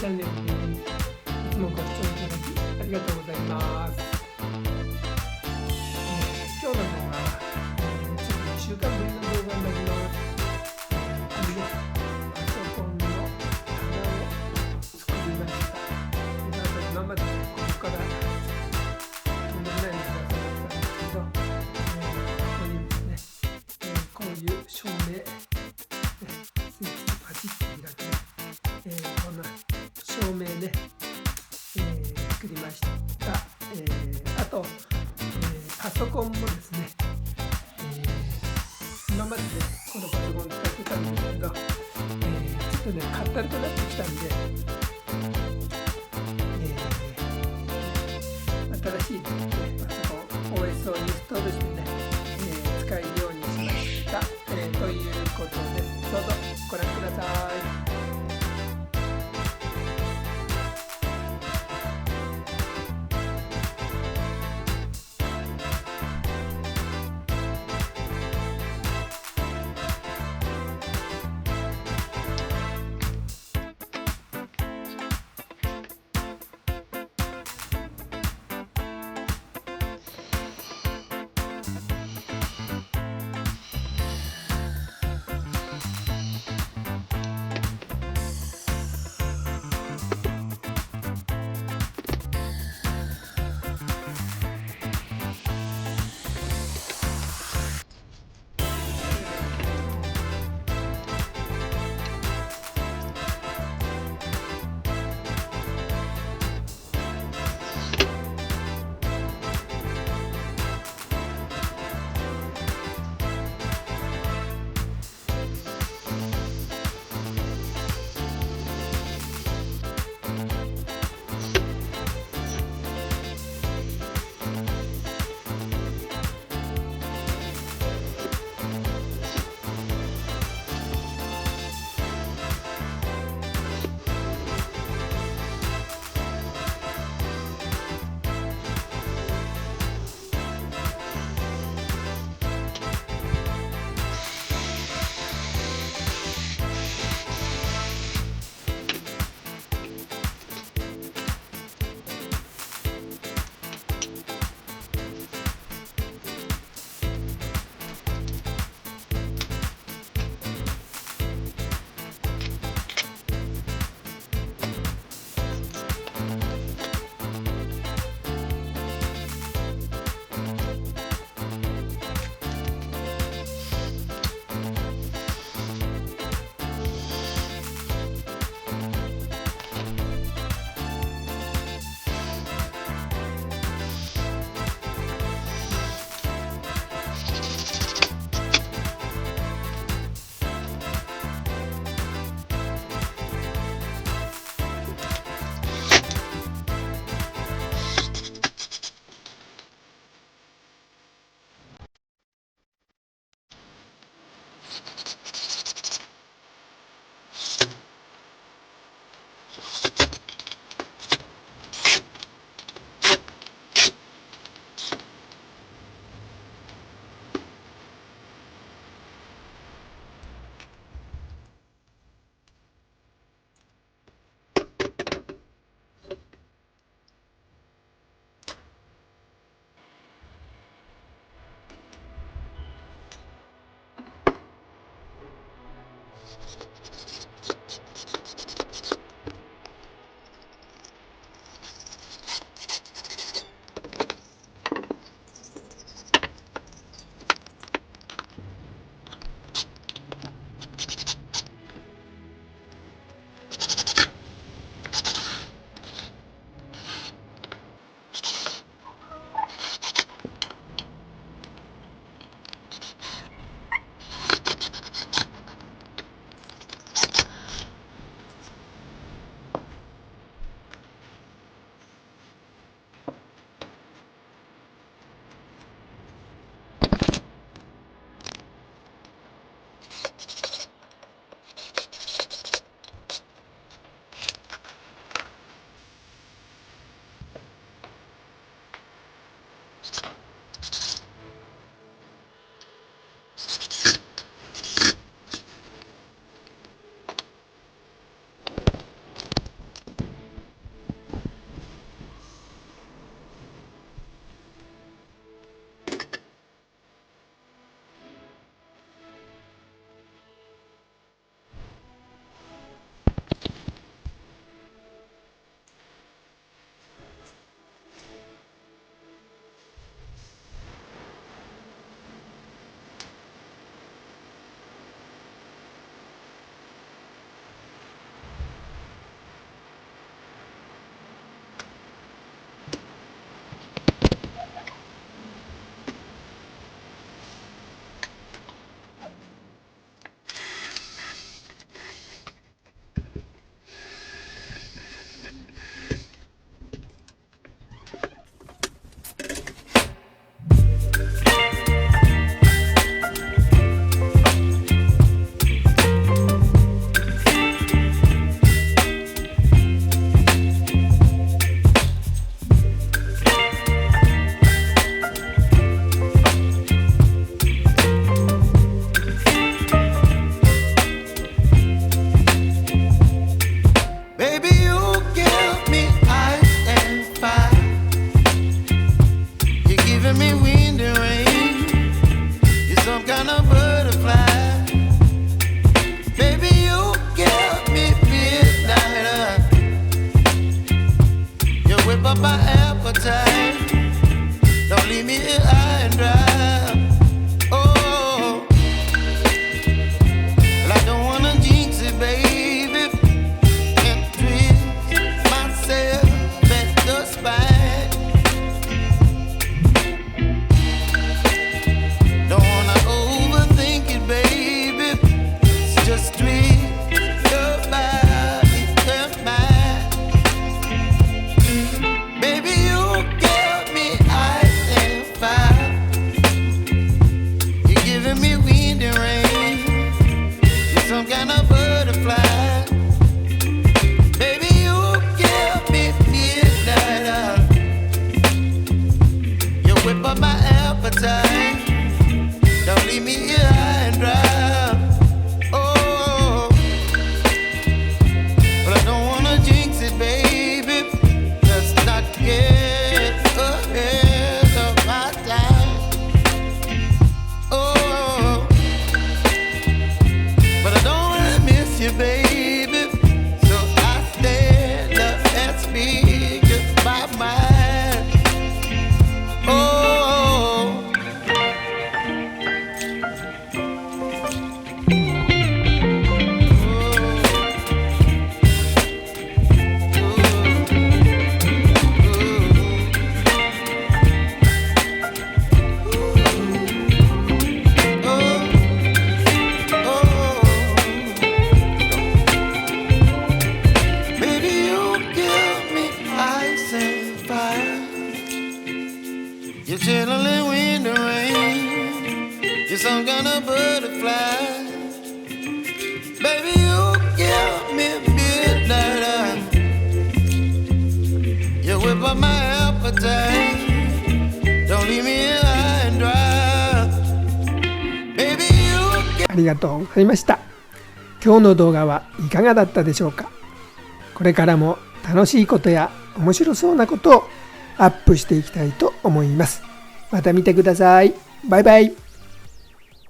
ャンネルにいつもご視聴いただきありがとうございます。今日の動画は、ちょっと2週間ぶりの動画になります。パソコンの棚を作りました。今までここからとんでもないのがされてたんですけど、ここにですね、こういう照明、スイッチパチッと開く、こんな照明で、作りました。あと、パソコンもですね、今までね、このパソコン使ってたんですけど、ちょっとね、かったるくなってきたんで、新しい、パソコン OS をインストールしてね、使えるようにしました、ということです。どうぞご覧ください。giving me wind and rain. You're some kind of butterfly. Baby, you give me midnight. You whip up my appetite. Don't leave me here high and dry. Oh, well, I don't wanna jinx it, baby, and twist myself at the spine. Don't wanna overthink it, baby. It's just twist your body and mine. Baby, you give me ice and fire. You're giving me wind and rain. You're some kind of butterfly. Baby, you give me midnight. You whip up my appetite. Don't leave me here high and dry. Oh, but I don't wanna jinx it, baby. Let's not get ahead of my time. Oh, but I don't wanna miss you, baby. So I stand up and speak my mind. Oh. Baby, you give me ice and fire. You're chilling wind and rain. You're some kind of butterfly. Baby, you give me midnight. You whip up my appetite. Don't leave me here high and dry. Baby, you ありがとうございました。今日の動画はいかがだったでしょうか。これからも楽しいことや面白そうなことをアップしていきたいと思います。また見てください。バイバイ。